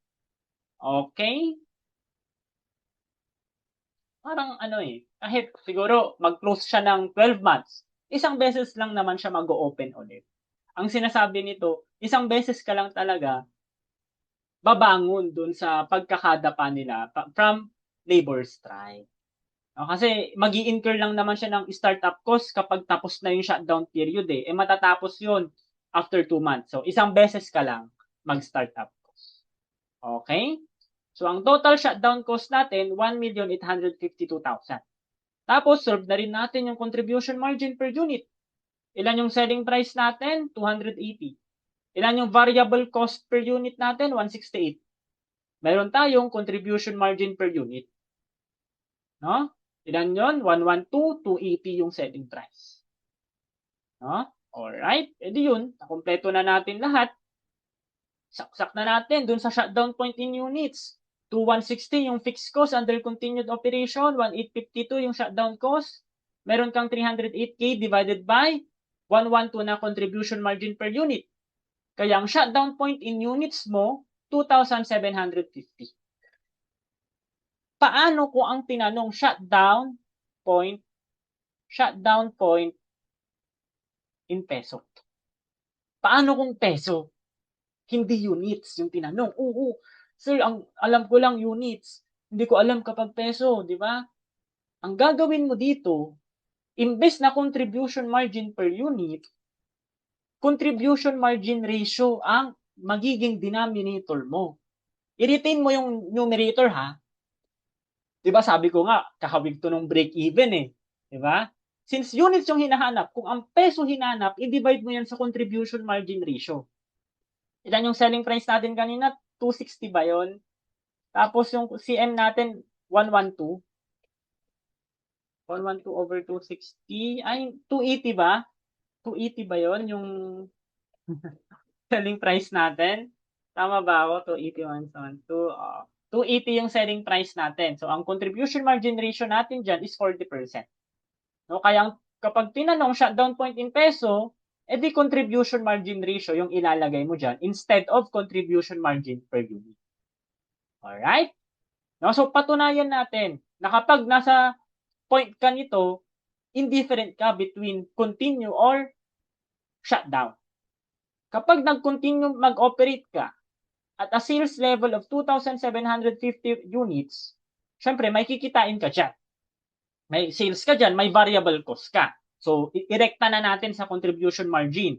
Okay? Parang ano eh, kahit siguro mag-close siya ng 12 months, isang beses lang naman siya mag-open ulit. Ang sinasabi nito, isang beses ka lang talaga babangon dun sa pagkakadapa nila from labor strike. Kasi magi incur lang naman siya ng startup cost kapag tapos na yung shutdown period eh. Matatapos yun after 2 months. So, isang beses ka lang mag-startup cost. Okay? So, ang total shutdown cost natin, 1,852,000. Tapos, solve na rin natin yung contribution margin per unit. Ilan yung selling price natin? 280. Ilan yung variable cost per unit natin? 168. Meron tayong contribution margin per unit. No? Ilan yun? 112, 280 yung selling price. No? Alright. Di yun. Nakompleto na natin lahat. Saksak na natin dun sa shutdown point in units. 2160 yung fixed cost under continued operation. 1852 yung shutdown cost. Meron kang 308K divided by 112 na contribution margin per unit. Kaya ang shutdown point in units mo, 2,750. Paano kung ang tinanong shutdown point in peso? Paano kung peso? Hindi units yung tinanong. Oo, sir, alam ko lang units. Hindi ko alam kapag peso, di ba? Ang gagawin mo dito, imbes na contribution margin per unit, contribution margin ratio ang magiging denominator mo. I-retain mo yung numerator ha. Di ba sabi ko nga, kahawig to ng break even eh. Di ba? Since units yung hinahanap, kung ang peso hinanap, i-divide mo yan sa contribution margin ratio. Ilan yung selling price natin kanina? 260 ba yun? Tapos yung CM natin, 112. 112 over 260. Ay, 280 ba? 280 ba yun yung selling price natin? Tama ba ako? 280, 112. 280 yung selling price natin. So, ang contribution margin ratio natin dyan is 40%. No? Kaya kapag tinanong shutdown point in peso, di contribution margin ratio yung ilalagay mo dyan instead of contribution margin per unit. Alright? No? So, patunayan natin na kapag nasa point ka nito, indifferent ka between continue or shutdown. Kapag nag-continue mag-operate ka at a sales level of 2,750 units, syempre may kikitain ka dyan. May sales ka dyan, may variable cost ka. So, irekta na natin sa contribution margin.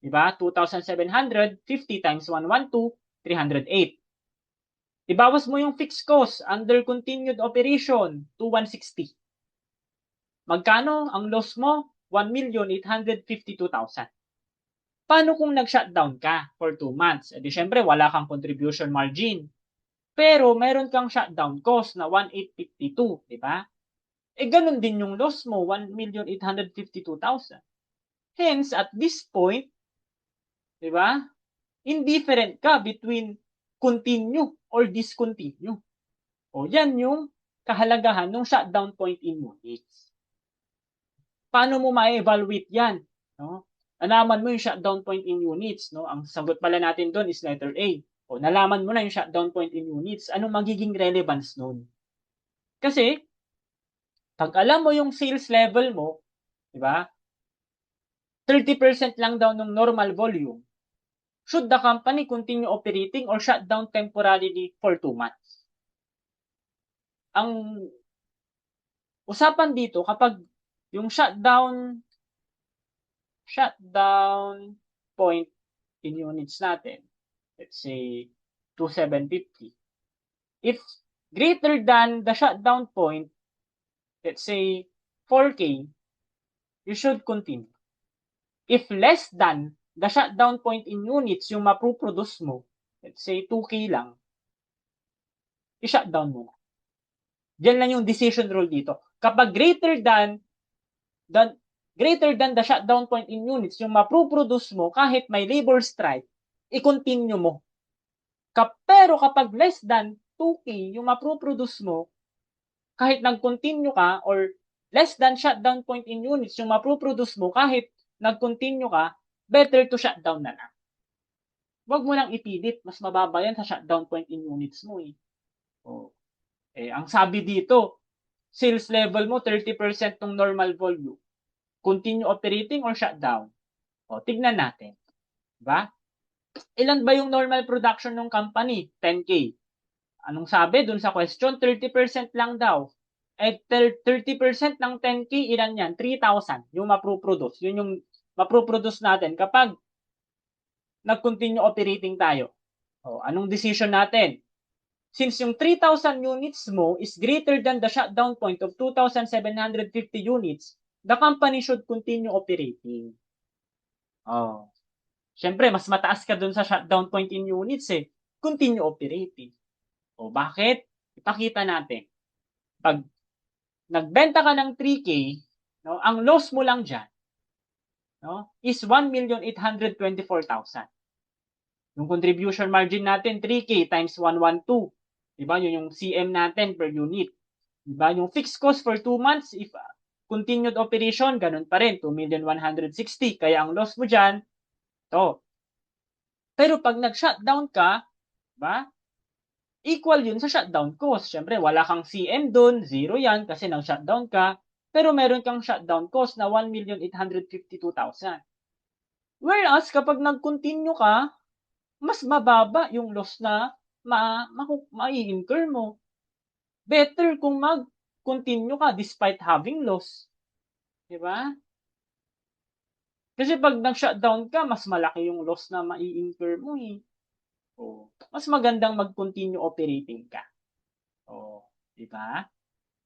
Diba? 2,750 times 112, 308. Ibawas mo yung fixed cost under continued operation, 2,160. Magkano ang loss mo? 1,852,000. Paano kung nag-shutdown ka for 2 months? Di syempre, wala kang contribution margin. Pero meron kang shutdown cost na 1,852, di ba? Ganun din yung loss mo, 1,852,000. Hence, at this point, di ba? Indifferent ka between continue or discontinue. O yan yung kahalagahan ng shutdown point in units. Paano mo ma-evaluate yan? No? Nalaman mo yung shutdown point in units. No? Ang sagot pala natin doon is letter A. O, nalaman mo na yung shutdown point in units. Anong magiging relevance nun? Kasi, pag alam mo yung sales level mo, di ba? 30% lang daw ng normal volume. Should the company continue operating or shut down temporarily for 2 months? Ang usapan dito, kapag yung shutdown point in units natin, let's say 2,750. If greater than the shutdown point, let's say 4K, you should continue. If less than the shutdown point in units yung mapuproduce mo, let's say 2K lang, i-shutdown mo na. Diyan lang yung decision rule dito. Kapag greater than the shutdown point in units yung mapuproduce mo kahit may labor strike, i-continue mo. Pero kapag less than 2K yung mapuproduce mo, kahit nag-continue ka or less than shutdown point in units yung mapuproduce mo kahit nag-continue ka, better to shutdown na lang. Huwag mo lang ipilit. Mas mababa yan sa shutdown point in units mo eh. Oh. Ang sabi dito, sales level mo 30% ng normal volume. Continue operating or shutdown? O, tignan natin. Diba? Ilan ba yung normal production ng company? 10K. Anong sabi dun sa question? 30% lang daw. 30% ng 10K, ilan yan? 3,000 yung maproproduce. Yun yung maproproduce natin kapag nag-continue operating tayo. O, anong decision natin? Since yung 3,000 units mo is greater than the shutdown point of 2,750 units, the company should continue operating. Oh. Siyempre, mas mataas ka dun sa shutdown point in units eh. Continue operating. O bakit? Ipakita natin. Pag nagbenta ka ng 3K, no, ang loss mo lang dyan, no, is 1,824,000. Yung contribution margin natin, 3K times 112. Diba? Yun yung CM natin per unit. Diba? Yung fixed cost for 2 months, if continued operation, ganun pa rin, 2,160. Kaya ang loss mo dyan, to. Pero pag nag-shutdown ka, diba? Equal yun sa shutdown cost. Siyempre, wala kang CM dun, zero yan kasi nag-shutdown ka. Pero meron kang shutdown cost na 1,852,000. Whereas, kapag nag-continue ka, mas mababa yung loss na mai-incur mo. Better kung mag-continue ka despite having loss. Diba? Kasi pag nag-shutdown ka, mas malaki yung loss na mai-incur mo eh. O, mas magandang mag-continue operating ka. O, diba?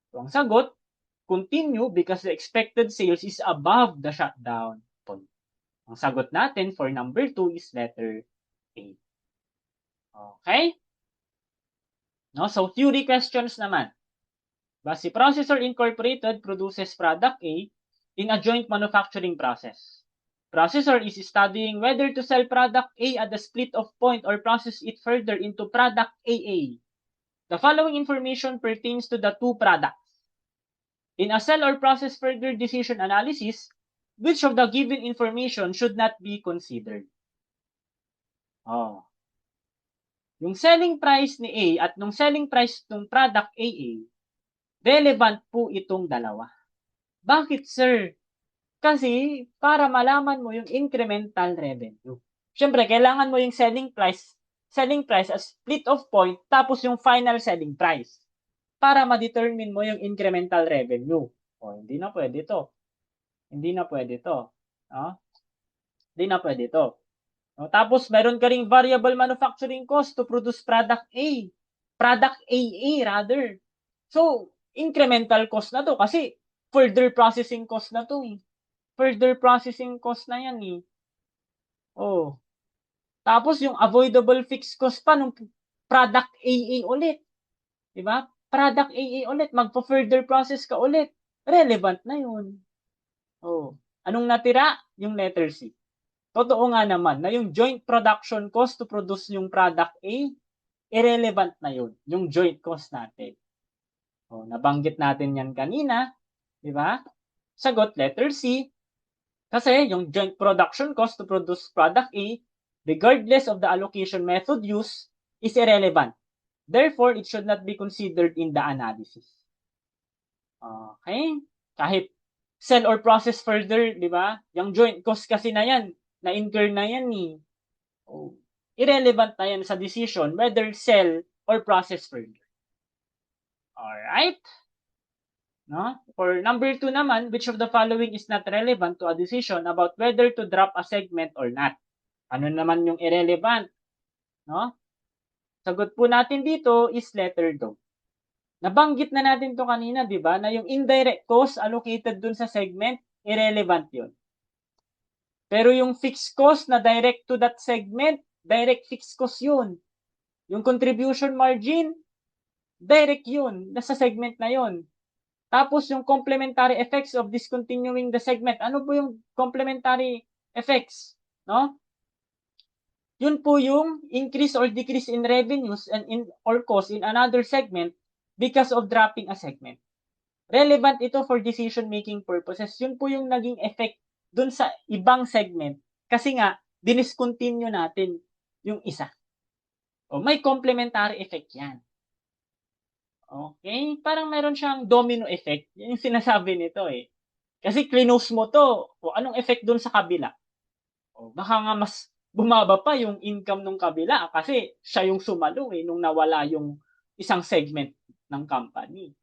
So, ang sagot, continue because the expected sales is above the shutdown point. Ang sagot natin for number 2 is letter A. Okay? No? So, theory questions naman. Basi Processor Incorporated produces product A in a joint manufacturing process. Processor is studying whether to sell product A at the split of point or process it further into product AA. The following information pertains to the two products. In a sell or process further decision analysis, which of the given information should not be considered? Oh. Yung selling price ni A at nung selling price ng product AA, relevant po itong dalawa. Bakit, sir? Kasi para malaman mo yung incremental revenue. Siyempre, kailangan mo yung selling price as split of point, tapos yung final selling price para ma-determine mo yung incremental revenue. O, hindi na pwede to. Hindi na pwede to. No? Hindi na pwede to. No? Tapos, meron ka ring variable manufacturing cost to produce product A. Product AA, rather. So, incremental cost na to kasi further processing cost na to eh. Further processing cost na yan eh. Oh. Tapos, yung avoidable fixed cost pa nung product AA ulit. Diba? Product AA ulit. Magpa-further process ka ulit. Relevant na yun. Oh. Anong natira? Yung letter C. Totoo nga naman na yung joint production cost to produce yung product A, irrelevant na yun. Yung joint cost natin. O, nabanggit natin yan kanina, di ba? Sagot, letter C. Kasi yung joint production cost to produce product A, regardless of the allocation method used, is irrelevant. Therefore, it should not be considered in the analysis. Okay? Kahit sell or process further, di ba? Yung joint cost kasi na yan, na-incur na yan eh. Oh, irrelevant na yan sa decision whether sell or process further. Alright? No? For number 2 naman, which of the following is not relevant to a decision about whether to drop a segment or not? Ano naman yung irrelevant? No? Sagot po natin dito is letter do. Nabanggit na natin to kanina, di ba? Na yung indirect cost allocated dun sa segment, irrelevant yun. Pero yung fixed cost na direct to that segment, direct fixed cost yun. Yung contribution margin, direct yun. Nasa segment na yun. Tapos yung complementary effects of discontinuing the segment. Ano po yung complementary effects? No? Yun po yung increase or decrease in revenues and or cost in another segment because of dropping a segment. Relevant ito for decision-making purposes. Yun po yung naging effect dun sa ibang segment. Kasi nga, diniscontinue natin yung isa. O, may complementary effect yan. Okay? Parang meron siyang domino effect. Yan yung sinasabi nito eh. Kasi clinose mo to. O anong effect dun sa kabila? O baka nga mas bumaba pa yung income ng kabila kasi siya yung sumalo eh nung nawala yung isang segment ng company.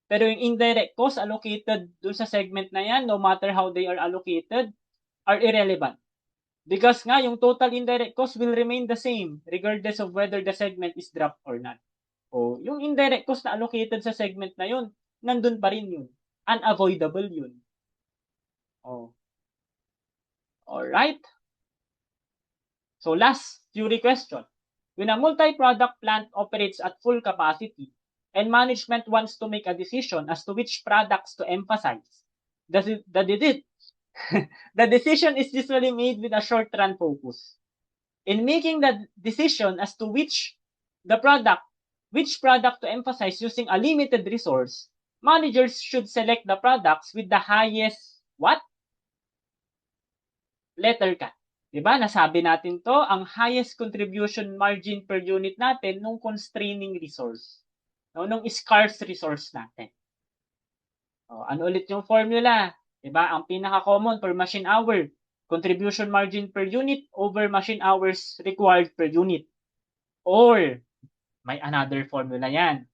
Pero yung indirect cost allocated dun sa segment na yan, no matter how they are allocated, are irrelevant. Because nga, yung total indirect cost will remain the same regardless of whether the segment is dropped or not. O, yung indirect cost na allocated sa segment na yun, nandun pa rin yun. Unavoidable yun. O. Alright? So last theory question. When a multi-product plant operates at full capacity and management wants to make a decision as to which products to emphasize, the decision is usually made with a short-run focus. In making the decision as to which product to emphasize using a limited resource, managers should select the products with the highest what? Letter cut. Diba? Nasabi natin to, ang highest contribution margin per unit natin nung constraining resource. No, nung scarce resource natin. O, ano ulit yung formula? Diba? Ang pinaka-common per machine hour, contribution margin per unit over machine hours required per unit. Or, may another formula yan.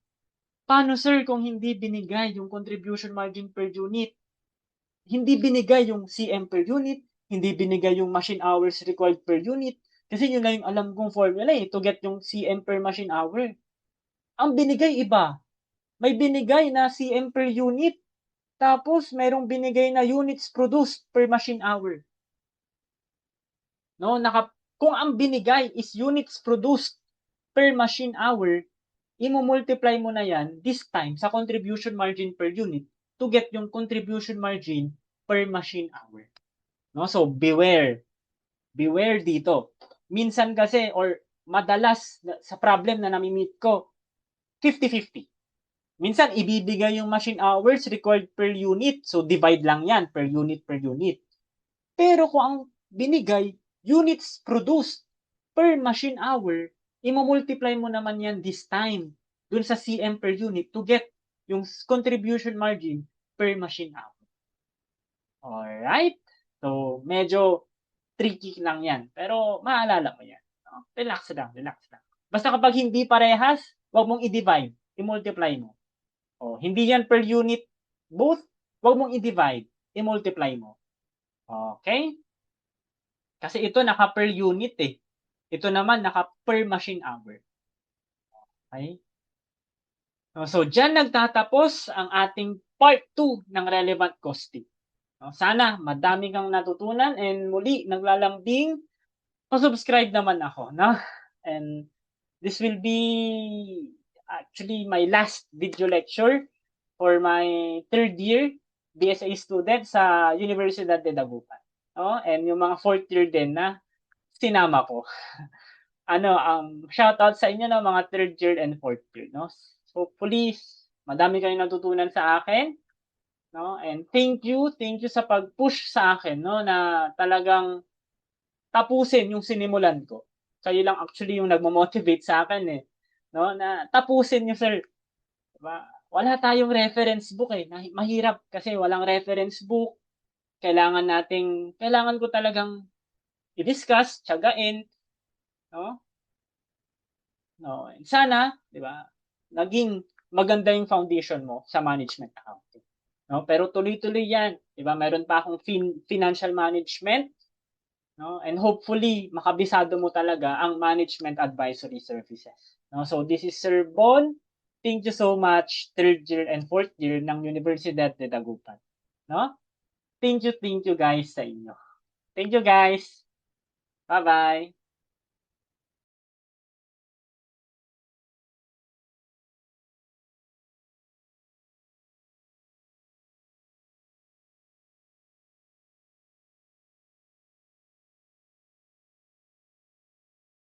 Paano sir kung hindi binigay yung contribution margin per unit? Hindi binigay yung CM per unit, hindi binigay yung machine hours required per unit. Kasi yun na yung alam kong formula eh, to get yung CM per machine hour. Ang binigay iba. May binigay na CM per unit, tapos mayroong binigay na units produced per machine hour. No, kung ang binigay is units produced per machine hour, i-multiply mo na yan this time sa contribution margin per unit to get yung contribution margin per machine hour. No? So, beware. Beware dito. Minsan kasi, or madalas sa problem na nami-meet ko, 50-50. Minsan, ibibigay yung machine hours required per unit. So, divide lang yan per unit per unit. Pero kung ang binigay, units produced per machine hour, i-multiply mo naman yan this time dun sa CM per unit to get yung contribution margin per machine hour. Alright? So, medyo tricky lang yan. Pero, maalala mo yan. No? Relax lang, relax lang. Basta kapag hindi parehas, huwag mong i-divide. I-multiply mo. O, hindi yan per unit both. Huwag mong i-divide. I-multiply mo. Okay? Kasi ito naka per unit eh. Ito naman naka per machine hour. Okay? So, dyan nagtatapos ang ating part 2 ng relevant costing. Sana madami kang natutunan and muli naglalambing pa-subscribe naman ako, no? And this will be actually my last video lecture for my third year BSA student sa Universidad de Dagupan. No? And yung mga fourth year din na sinama ko. Shoutout sa inyo no mga third year and fourth year, no? So please Madami kayong natutunan sa akin, no? And thank you sa pag-push sa akin, no, na talagang tapusin yung sinimulan ko. Kayo lang actually yung nagmo-motivate sa akin eh, no, na tapusin niyo sir. Diba? Wala tayong reference book eh. Mahirap kasi walang reference book. Kailangan ko talagang i-discuss, tiyagain, no? No. And sana, 'di ba? Naging maganda yung foundation mo sa management accounting. No? Pero tuloy-tuloy 'yan, 'di ba? Meron pa akong financial management, no? And hopefully makabisado mo talaga ang management advisory services. No? So this is Sir Bon. Thank you so much, third year and fourth year ng Universidad de Dagupan. No? Thank you guys sa inyo. Thank you guys. Bye-bye.